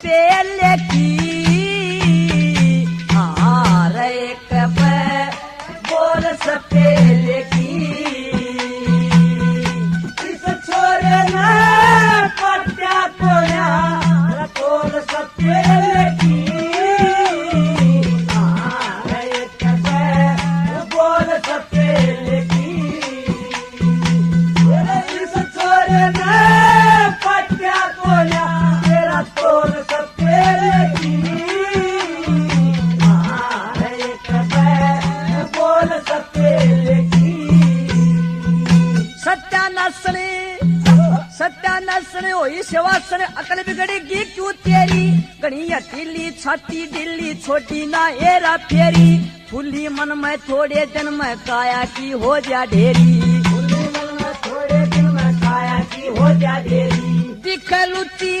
पेले की एक बोल सपेले की इस छोरे ने पट्या कोया बोल सपेले की एक बोल सपेले की इस छोरे ने पट्या कोया तेरा तोल सपेले की बोल सपेले की सत्यानासने होई सेवासने अकल बिगड़ेगी क्यों तेरी गणिया ढीली छाती ढीली छोटी ना एरा फेरी फुली मन में थोड़े दिन में काया की हो जा ढेरी फुली मन में थोड़े दिन में काया की हो जा ढेरी दिखलुची